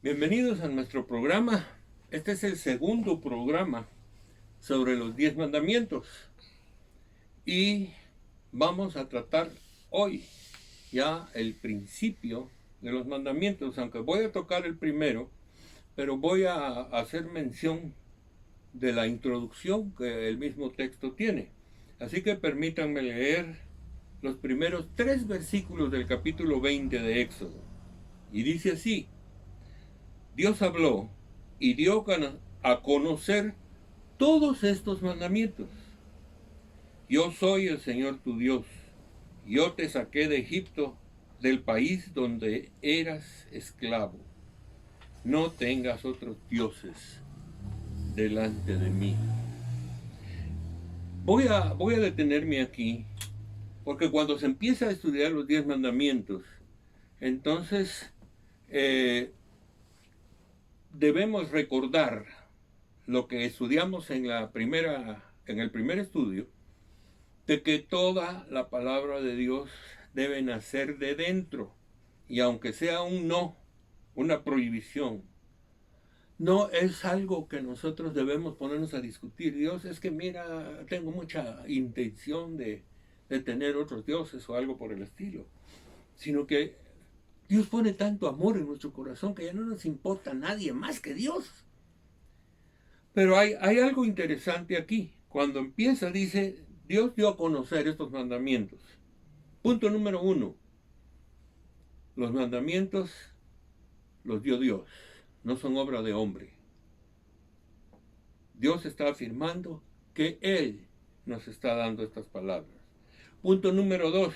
Bienvenidos a nuestro programa. Este es el segundo programa sobre los 10 mandamientos y vamos a tratar hoy ya el principio de los mandamientos, aunque voy a tocar el primero, pero voy a hacer mención de la introducción que el mismo texto tiene. Así que permítanme leer los primeros 3 versículos del capítulo 20 de Éxodo. Y dice así: Dios habló y dio a conocer todos estos mandamientos. Yo soy el Señor tu Dios. Yo te saqué de Egipto, del país donde eras esclavo. No tengas otros dioses delante de mí. Voy a detenerme aquí, porque cuando se empieza a estudiar los 10 mandamientos, entonces debemos recordar lo que estudiamos en el primer estudio, de que toda la palabra de Dios debe nacer de dentro, y aunque sea un no, una prohibición, no es algo que nosotros debemos ponernos a discutir. Dios, es que mira, tengo mucha intención de tener otros dioses o algo por el estilo, sino que Dios pone tanto amor en nuestro corazón que ya no nos importa nadie más que Dios. Pero hay algo interesante aquí. Cuando empieza, dice, Dios dio a conocer estos mandamientos. Punto número 1. Los mandamientos los dio Dios, no son obra de hombre. Dios está afirmando que Él nos está dando estas palabras. Punto número 2.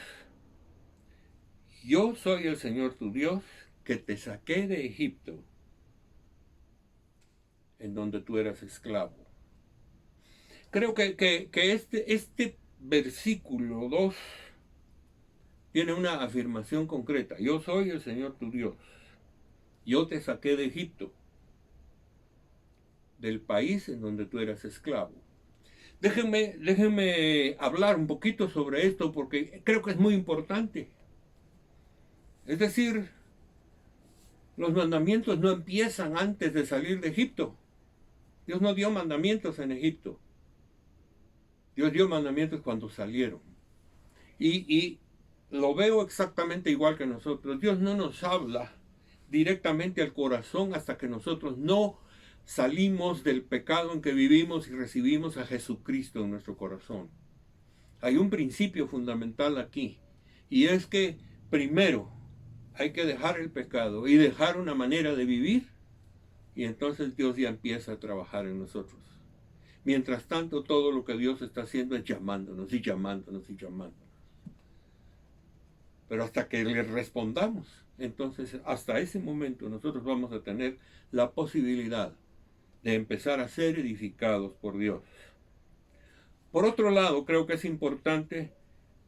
Yo soy el Señor tu Dios, que te saqué de Egipto, en donde tú eras esclavo. Creo que este versículo 2 tiene una afirmación concreta. Yo soy el Señor tu Dios. Yo te saqué de Egipto, del país en donde tú eras esclavo. Déjenme hablar un poquito sobre esto porque creo que es muy importante. Es decir, los mandamientos no empiezan antes de salir de Egipto. Dios no dio mandamientos en Egipto. Dios dio mandamientos cuando salieron. Y lo veo exactamente igual que nosotros. Dios no nos habla directamente al corazón hasta que nosotros no salimos del pecado en que vivimos y recibimos a Jesucristo en nuestro corazón. Hay un principio fundamental aquí, y es que primero hay que dejar el pecado y dejar una manera de vivir, y entonces Dios ya empieza a trabajar en nosotros. Mientras tanto, todo lo que Dios está haciendo es llamándonos y llamándonos y llamándonos. Pero hasta que le respondamos, entonces hasta ese momento nosotros vamos a tener la posibilidad de empezar a ser edificados por Dios. Por otro lado, creo que es importante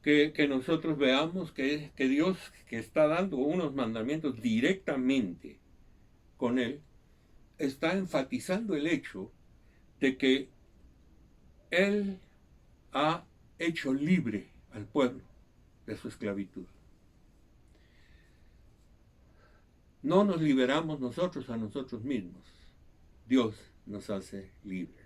que nosotros veamos que Dios, que está dando unos mandamientos directamente con Él, está enfatizando el hecho de que Él ha hecho libre al pueblo de su esclavitud. No nos liberamos nosotros a nosotros mismos. Dios nos hace libres.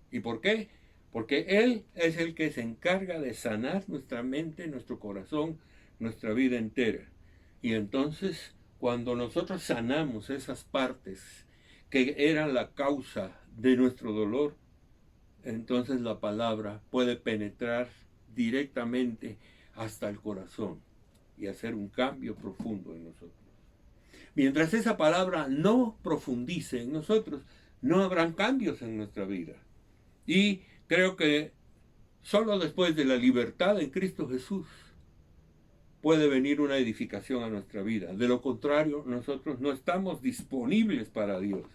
¿Y por qué? Porque Él es el que se encarga de sanar nuestra mente, nuestro corazón, nuestra vida entera. Y entonces, cuando nosotros sanamos esas partes que eran la causa de nuestro dolor, entonces la palabra puede penetrar directamente hasta el corazón y hacer un cambio profundo en nosotros. Mientras esa palabra no profundice en nosotros, no habrán cambios en nuestra vida. Y creo que solo después de la libertad en Cristo Jesús puede venir una edificación a nuestra vida. De lo contrario, nosotros no estamos disponibles para Dios.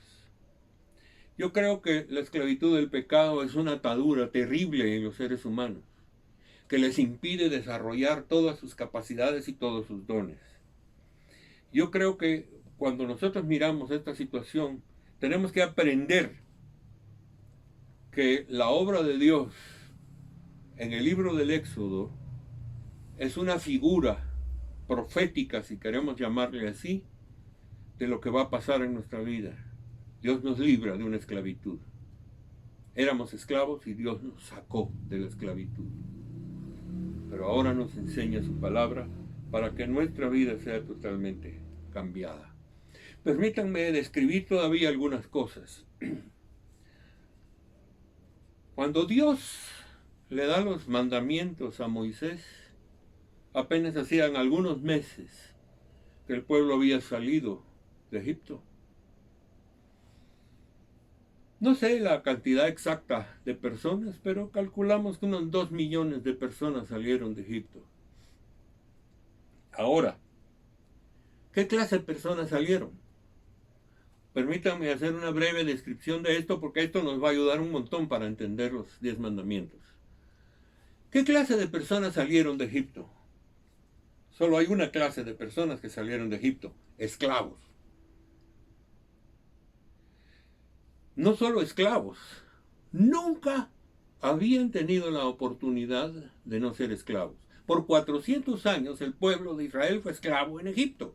Yo creo que la esclavitud del pecado es una atadura terrible en los seres humanos, que les impide desarrollar todas sus capacidades y todos sus dones. Yo creo que cuando nosotros miramos esta situación, tenemos que aprender que la obra de Dios en el libro del Éxodo es una figura profética, si queremos llamarle así, de lo que va a pasar en nuestra vida. Dios nos libra de una esclavitud. Éramos esclavos y Dios nos sacó de la esclavitud. Pero ahora nos enseña su palabra para que nuestra vida sea totalmente cambiada. Permítanme describir todavía algunas cosas. Cuando Dios le da los mandamientos a Moisés, apenas hacían algunos meses que el pueblo había salido de Egipto. No sé la cantidad exacta de personas, pero calculamos que unos 2 millones de personas salieron de Egipto. Ahora, ¿qué clase de personas salieron? Permítanme hacer una breve descripción de esto porque esto nos va a ayudar un montón para entender los 10 mandamientos. ¿Qué clase de personas salieron de Egipto? Solo hay una clase de personas que salieron de Egipto, esclavos. No solo esclavos, nunca habían tenido la oportunidad de no ser esclavos. Por 400 años el pueblo de Israel fue esclavo en Egipto.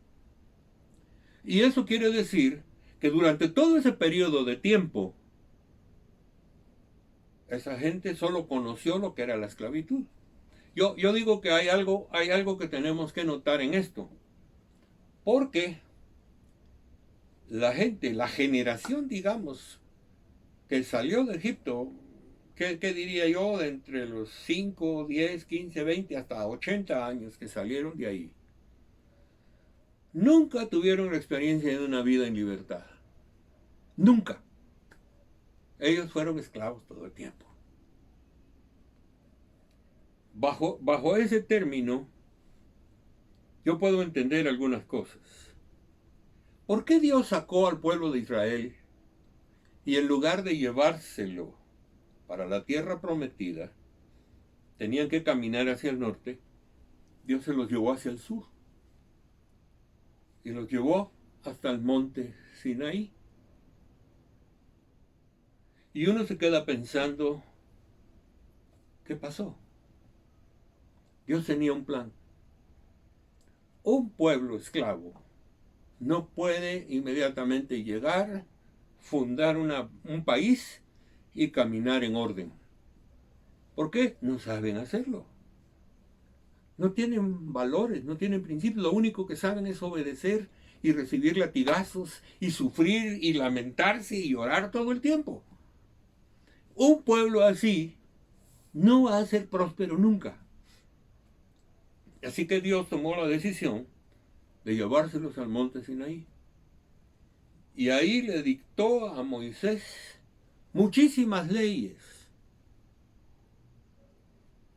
Y eso quiere decir que durante todo ese periodo de tiempo, esa gente solo conoció lo que era la esclavitud. Yo digo que hay algo que tenemos que notar en esto. Porque la gente, la generación, digamos, que salió de Egipto, ¿qué diría yo? De entre los 5, 10, 15, 20, hasta 80 años que salieron de ahí, nunca tuvieron la experiencia de una vida en libertad. Nunca. Ellos fueron esclavos todo el tiempo. Bajo ese término, yo puedo entender algunas cosas. ¿Por qué Dios sacó al pueblo de Israel y en lugar de llevárselo para la tierra prometida, tenían que caminar hacia el norte? Dios se los llevó hacia el sur y los llevó hasta el monte Sinaí. Y uno se queda pensando, ¿qué pasó? Dios tenía un plan. Un pueblo esclavo no puede inmediatamente llegar, fundar un país y caminar en orden. ¿Por qué? No saben hacerlo. No tienen valores, no tienen principios. Lo único que saben es obedecer y recibir latigazos y sufrir y lamentarse y llorar todo el tiempo. Un pueblo así no va a ser próspero nunca. Así que Dios tomó la decisión de llevárselos al monte Sinaí. Y ahí le dictó a Moisés muchísimas leyes.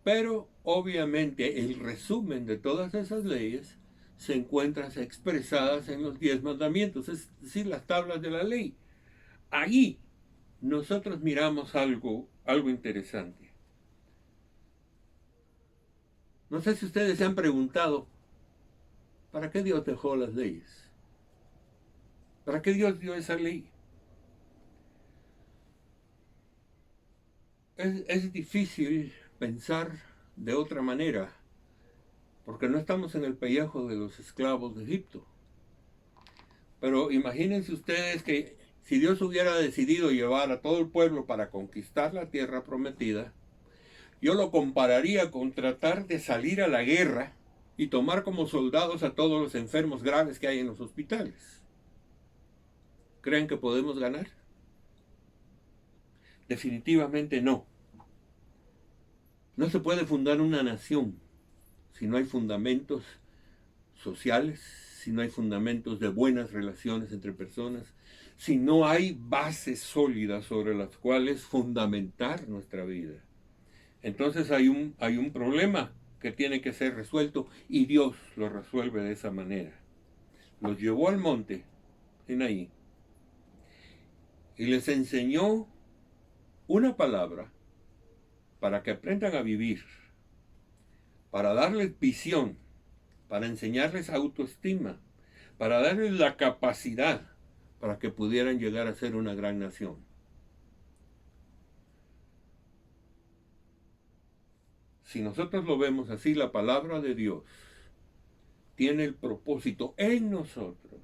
Pero obviamente el resumen de todas esas leyes se encuentran expresadas en los 10 mandamientos, es decir, las tablas de la ley. Ahí nosotros miramos algo interesante. No sé si ustedes se han preguntado, ¿para qué Dios dejó las leyes? ¿Para qué Dios dio esa ley? Es difícil pensar de otra manera, porque no estamos en el pellejo de los esclavos de Egipto. Pero imagínense ustedes que si Dios hubiera decidido llevar a todo el pueblo para conquistar la tierra prometida, yo lo compararía con tratar de salir a la guerra y tomar como soldados a todos los enfermos graves que hay en los hospitales. ¿Creen que podemos ganar? Definitivamente no. No se puede fundar una nación si no hay fundamentos sociales, si no hay fundamentos de buenas relaciones entre personas, si no hay bases sólidas sobre las cuales fundamentar nuestra vida. Entonces hay un problema que tiene que ser resuelto y Dios lo resuelve de esa manera. Los llevó al monte Sinaí y les enseñó una palabra para que aprendan a vivir, para darles visión, para enseñarles autoestima, para darles la capacidad para que pudieran llegar a ser una gran nación. Si nosotros lo vemos así, la palabra de Dios tiene el propósito en nosotros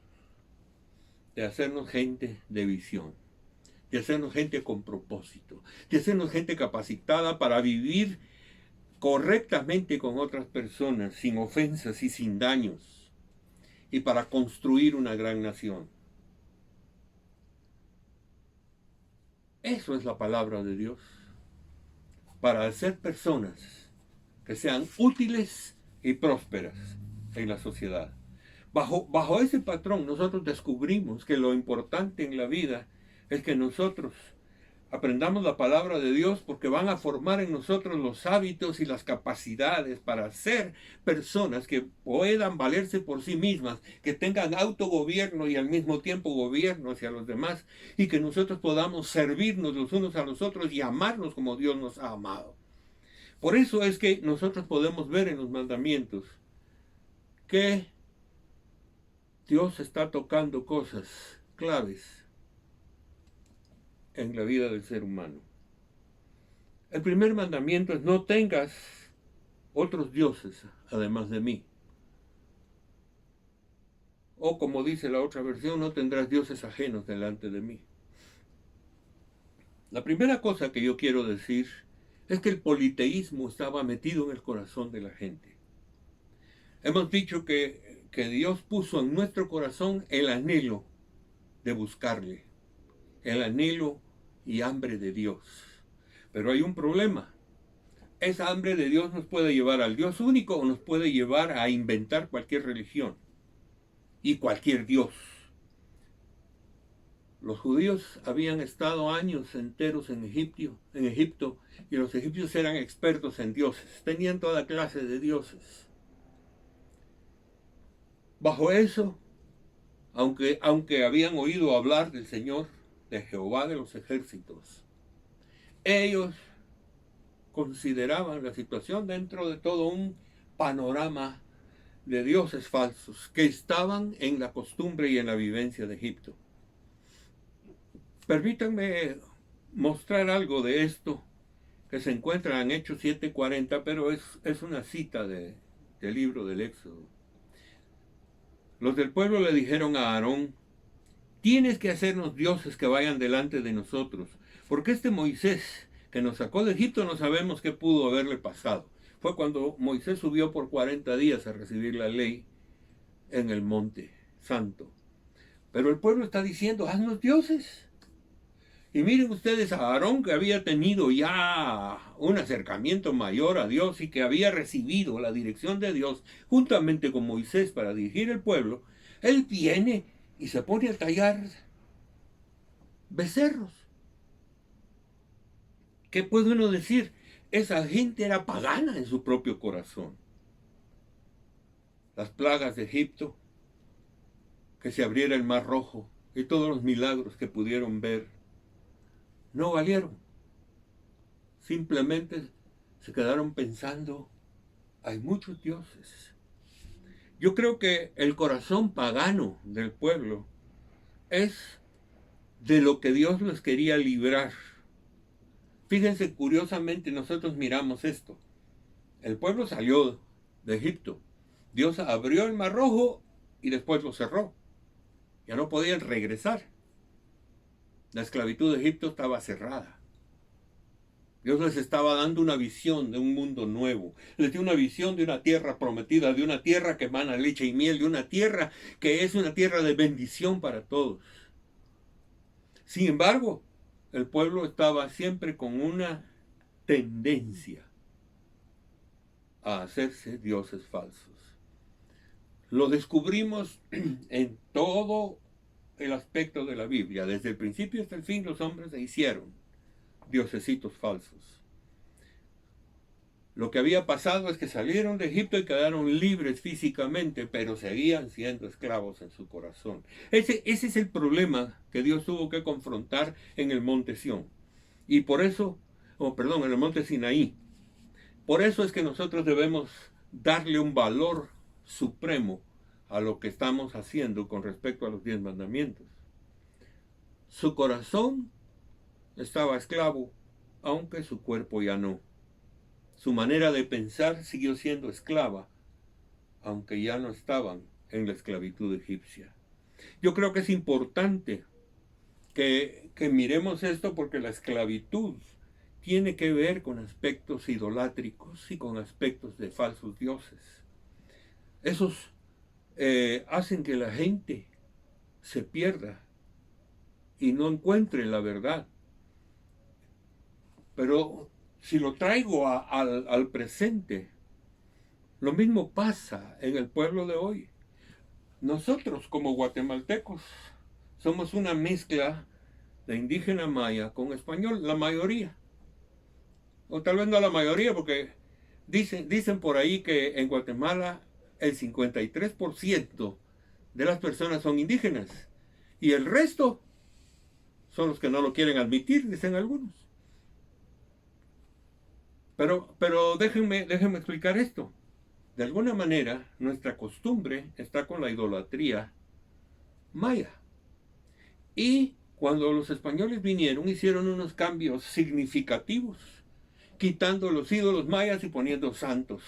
de hacernos gente de visión, de hacernos gente con propósito, de hacernos gente capacitada para vivir correctamente con otras personas, sin ofensas y sin daños, y para construir una gran nación. Eso es la palabra de Dios, para hacer personas que sean útiles y prósperas en la sociedad. Bajo ese patrón nosotros descubrimos que lo importante en la vida es que nosotros aprendamos la palabra de Dios, porque van a formar en nosotros los hábitos y las capacidades para ser personas que puedan valerse por sí mismas, que tengan autogobierno y al mismo tiempo gobierno hacia los demás, y que nosotros podamos servirnos los unos a los otros y amarnos como Dios nos ha amado. Por eso es que nosotros podemos ver en los mandamientos que Dios está tocando cosas claves en la vida del ser humano. El primer mandamiento es: no tengas otros dioses además de mí. O como dice la otra versión, no tendrás dioses ajenos delante de mí. La primera cosa que yo quiero decir es que el politeísmo estaba metido en el corazón de la gente. Hemos dicho que Dios puso en nuestro corazón el anhelo de buscarle, el anhelo y hambre de Dios. Pero hay un problema. Esa hambre de Dios nos puede llevar al Dios único o nos puede llevar a inventar cualquier religión y cualquier Dios. Los judíos habían estado años enteros en Egipto, y los egipcios eran expertos en dioses, tenían toda clase de dioses. Bajo eso, aunque habían oído hablar del Señor, de Jehová de los ejércitos, ellos consideraban la situación dentro de todo un panorama de dioses falsos que estaban en la costumbre y en la vivencia de Egipto. Permítanme mostrar algo de esto que se encuentra en Hechos 7:40, pero es una cita del libro del Éxodo. Los del pueblo le dijeron a Aarón: tienes que hacernos dioses que vayan delante de nosotros, porque este Moisés que nos sacó de Egipto no sabemos qué pudo haberle pasado. Fue cuando Moisés subió por 40 días a recibir la ley en el monte santo. Pero el pueblo está diciendo: haznos dioses. Y miren ustedes a Aarón, que había tenido ya un acercamiento mayor a Dios y que había recibido la dirección de Dios juntamente con Moisés para dirigir el pueblo. Él viene y se pone a tallar becerros. ¿Qué puede uno decir? Esa gente era pagana en su propio corazón. Las plagas de Egipto, que se abriera el mar rojo y todos los milagros que pudieron ver, no valieron. Simplemente se quedaron pensando: hay muchos dioses. Yo creo que el corazón pagano del pueblo es de lo que Dios les quería librar. Fíjense, curiosamente nosotros miramos esto. El pueblo salió de Egipto. Dios abrió el mar rojo y después lo cerró. Ya no podían regresar. La esclavitud de Egipto estaba cerrada. Dios les estaba dando una visión de un mundo nuevo. Les dio una visión de una tierra prometida, de una tierra que emana leche y miel, de una tierra que es una tierra de bendición para todos. Sin embargo, el pueblo estaba siempre con una tendencia a hacerse dioses falsos. Lo descubrimos en todo el aspecto de la Biblia. Desde el principio hasta el fin, los hombres se hicieron diosesitos falsos. Lo que había pasado es que salieron de Egipto y quedaron libres físicamente, pero seguían siendo esclavos en su corazón. Ese es el problema que Dios tuvo que confrontar en el monte Sión. Y por eso, en el monte Sinaí. Por eso es que nosotros debemos darle un valor supremo a lo que estamos haciendo con respecto a los 10 mandamientos. Su corazón estaba esclavo, aunque su cuerpo ya no. Su manera de pensar siguió siendo esclava, aunque ya no estaban en la esclavitud egipcia. Yo creo que es importante que miremos esto porque la esclavitud tiene que ver con aspectos idolátricos y con aspectos de falsos dioses. Esos hacen que la gente se pierda y no encuentre la verdad. Pero si lo traigo al presente, lo mismo pasa en el pueblo de hoy. Nosotros como guatemaltecos somos una mezcla de indígena maya con español, la mayoría. O tal vez no la mayoría, porque dicen por ahí que en Guatemala el 53% de las personas son indígenas y el resto son los que no lo quieren admitir, dicen algunos. Pero déjenme explicar esto. De alguna manera, nuestra costumbre está con la idolatría maya. Y cuando los españoles vinieron, hicieron unos cambios significativos, quitando los ídolos mayas y poniendo santos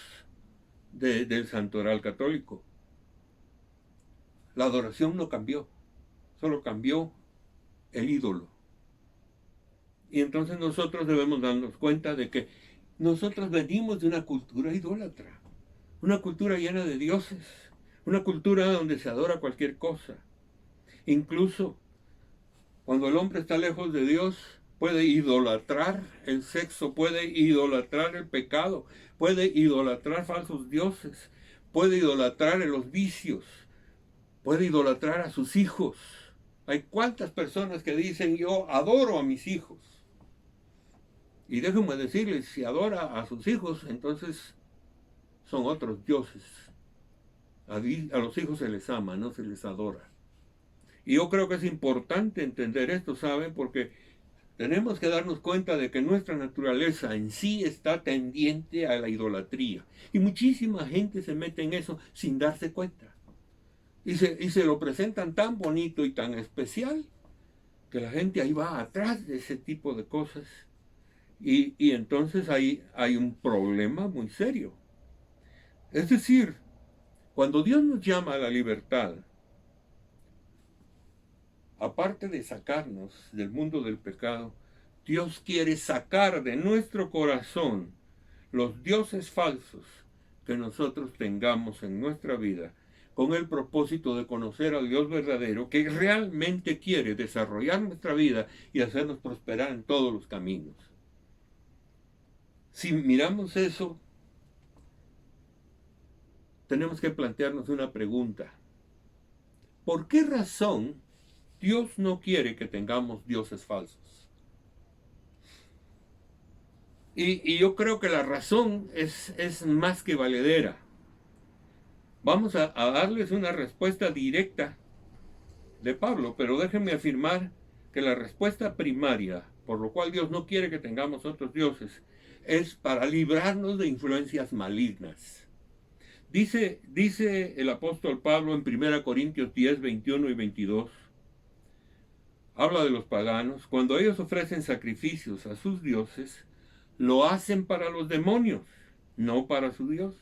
del santoral católico. La adoración no cambió, solo cambió el ídolo. Y entonces nosotros debemos darnos cuenta de que nosotros venimos de una cultura idólatra, una cultura llena de dioses, una cultura donde se adora cualquier cosa. Incluso cuando el hombre está lejos de Dios, puede idolatrar el sexo, puede idolatrar el pecado, puede idolatrar falsos dioses, puede idolatrar los vicios, puede idolatrar a sus hijos. Hay cuántas personas que dicen yo adoro a mis hijos. Y déjenme decirles, si adora a sus hijos, entonces son otros dioses. A los hijos se les ama, no se les adora. Y yo creo que es importante entender esto, ¿saben? Porque tenemos que darnos cuenta de que nuestra naturaleza en sí está tendiente a la idolatría. Y muchísima gente se mete en eso sin darse cuenta. Y se lo presentan tan bonito y tan especial que la gente ahí va atrás de ese tipo de cosas. Y entonces ahí hay un problema muy serio. Es decir, cuando Dios nos llama a la libertad, aparte de sacarnos del mundo del pecado, Dios quiere sacar de nuestro corazón los dioses falsos que nosotros tengamos en nuestra vida, con el propósito de conocer al Dios verdadero que realmente quiere desarrollar nuestra vida y hacernos prosperar en todos los caminos. Si miramos eso, tenemos que plantearnos una pregunta. ¿Por qué razón Dios no quiere que tengamos dioses falsos? Y yo creo que la razón es más que valedera. Vamos a darles una respuesta directa de Pablo, pero déjenme afirmar que la respuesta primaria, por lo cual Dios no quiere que tengamos otros dioses, es para librarnos de influencias malignas. Dice el apóstol Pablo en 1 Corintios 10, 21 y 22, habla de los paganos, cuando ellos ofrecen sacrificios a sus dioses, lo hacen para los demonios, no para su Dios.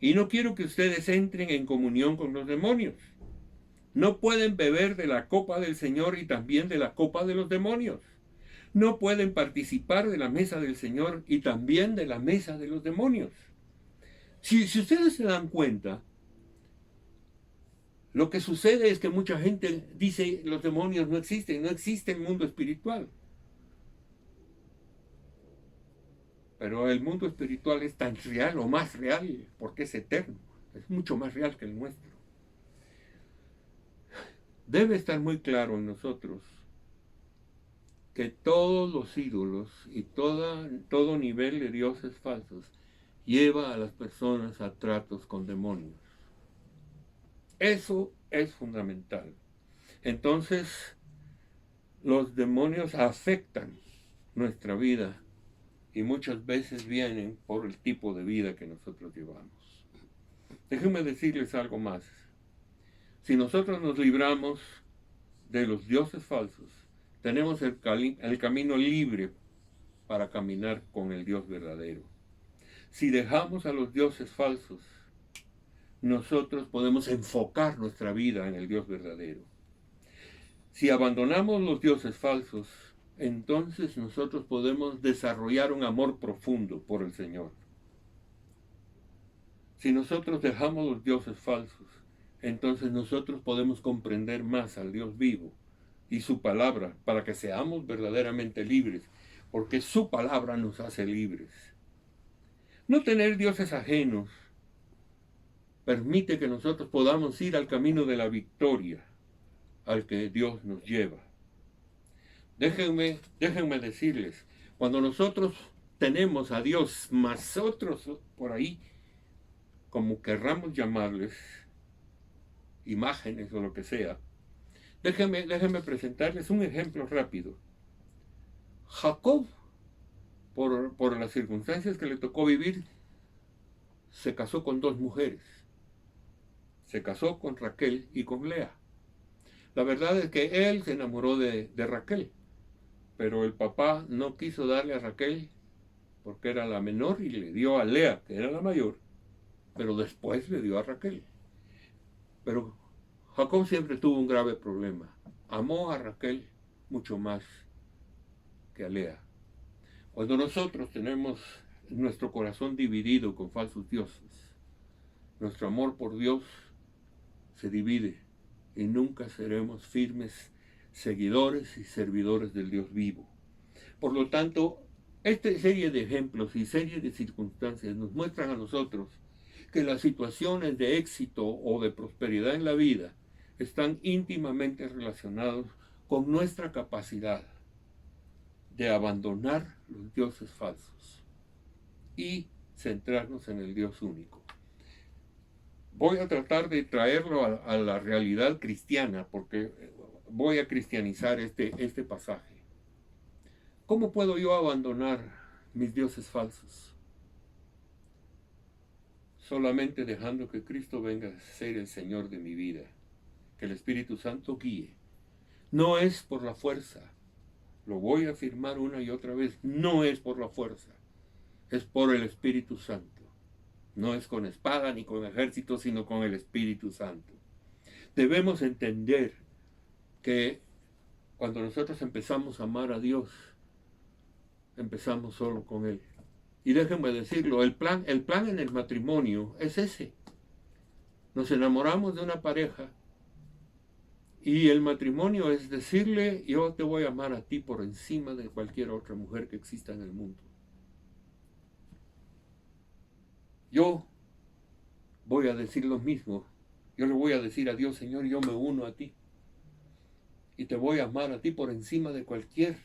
Y no quiero que ustedes entren en comunión con los demonios. No pueden beber de la copa del Señor y también de la copa de los demonios. No pueden participar de la mesa del Señor y también de la mesa de los demonios. Si ustedes se dan cuenta, lo que sucede es que mucha gente dice los demonios no existe el mundo espiritual. Pero el mundo espiritual es tan real o más real porque es eterno, es mucho más real que el nuestro. Debe estar muy claro en nosotros que todos los ídolos y todo nivel de dioses falsos lleva a las personas a tratos con demonios. Eso es fundamental. Entonces, los demonios afectan nuestra vida y muchas veces vienen por el tipo de vida que nosotros llevamos. Déjenme decirles algo más. Si nosotros nos libramos de los dioses falsos, tenemos el camino libre para caminar con el Dios verdadero. Si dejamos a los dioses falsos, nosotros podemos enfocar nuestra vida en el Dios verdadero. Si abandonamos los dioses falsos, entonces nosotros podemos desarrollar un amor profundo por el Señor. Si nosotros dejamos los dioses falsos, entonces nosotros podemos comprender más al Dios vivo y su palabra para que seamos verdaderamente libres, porque su palabra nos hace libres. No tener dioses ajenos permite que nosotros podamos ir al camino de la victoria al que Dios nos lleva. Déjenme decirles, cuando nosotros tenemos a Dios más otros por ahí, como querramos llamarles, imágenes o lo que sea, déjenme presentarles un ejemplo rápido. Jacob, por las circunstancias que le tocó vivir, se casó con dos mujeres. Se casó con Raquel y con Lea. La verdad es que él se enamoró de Raquel, pero el papá no quiso darle a Raquel porque era la menor y le dio a Lea, que era la mayor, pero después le dio a Raquel. Pero Jacob siempre tuvo un grave problema. Amó a Raquel mucho más que a Lea. Cuando nosotros tenemos nuestro corazón dividido con falsos dioses, nuestro amor por Dios se divide y nunca seremos firmes seguidores y servidores del Dios vivo. Por lo tanto, esta serie de ejemplos y serie de circunstancias nos muestran a nosotros que las situaciones de éxito o de prosperidad en la vida están íntimamente relacionados con nuestra capacidad de abandonar los dioses falsos y centrarnos en el Dios único. Voy a tratar de traerlo a la realidad cristiana porque voy a cristianizar este pasaje. ¿Cómo puedo yo abandonar mis dioses falsos? Solamente dejando que Cristo venga a ser el Señor de mi vida, que el Espíritu Santo guíe. No es por la fuerza, lo voy a afirmar una y otra vez, no es por la fuerza, es por el Espíritu Santo. No es con espada ni con ejército, sino con el Espíritu Santo. Debemos entender que cuando nosotros empezamos a amar a Dios, empezamos solo con Él. Y déjenme decirlo, el plan en el matrimonio es ese. Nos enamoramos de una pareja y el matrimonio es decirle, yo te voy a amar a ti por encima de cualquier otra mujer que exista en el mundo. Yo voy a decir lo mismo. Yo le voy a decir a Dios, Señor, yo me uno a ti. Y te voy a amar a ti por encima de cualquier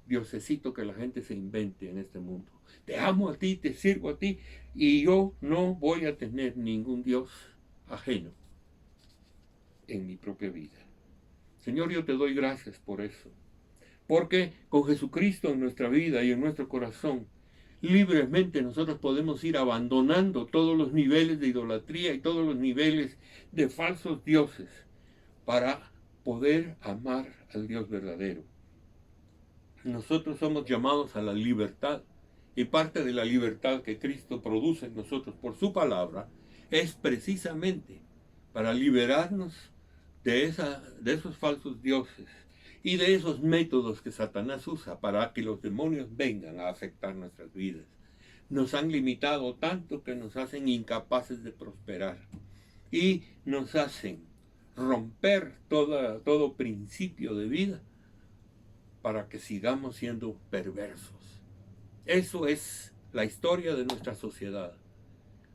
diosecito que la gente se invente en este mundo. Te amo a ti, te sirvo a ti, y yo no voy a tener ningún Dios ajeno en mi propia vida. Señor, yo te doy gracias por eso. Porque con Jesucristo en nuestra vida y en nuestro corazón, libremente nosotros podemos ir abandonando todos los niveles de idolatría y todos los niveles de falsos dioses para poder amar al Dios verdadero. Nosotros somos llamados a la libertad y parte de la libertad que Cristo produce en nosotros por su palabra es precisamente para liberarnos de esos falsos dioses y de esos métodos que Satanás usa para que los demonios vengan a afectar nuestras vidas. Nos han limitado tanto que nos hacen incapaces de prosperar y nos hacen romper todo principio de vida para que sigamos siendo perversos. Eso es la historia de nuestra sociedad.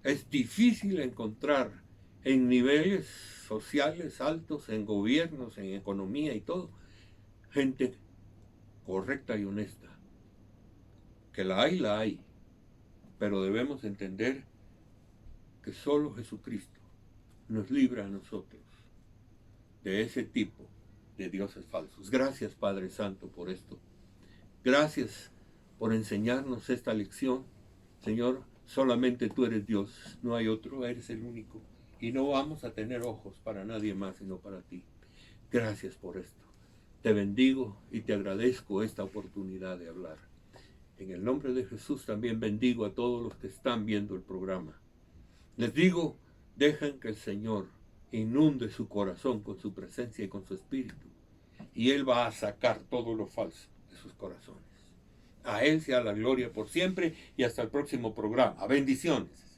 Es difícil encontrar en niveles sociales altos, en gobiernos, en economía y todo, gente correcta y honesta. Que la hay, pero debemos entender que solo Jesucristo nos libra a nosotros de ese tipo de dioses falsos. Gracias, Padre Santo, por esto. Gracias por enseñarnos esta lección. Señor, solamente tú eres Dios, no hay otro, eres el único. Y no vamos a tener ojos para nadie más, sino para ti. Gracias por esto. Te bendigo y te agradezco esta oportunidad de hablar. En el nombre de Jesús también bendigo a todos los que están viendo el programa. Les digo dejan que el Señor inunde su corazón con su presencia y con su espíritu, y Él va a sacar todo lo falso de sus corazones. A Él sea la gloria por siempre y hasta el próximo programa. Bendiciones.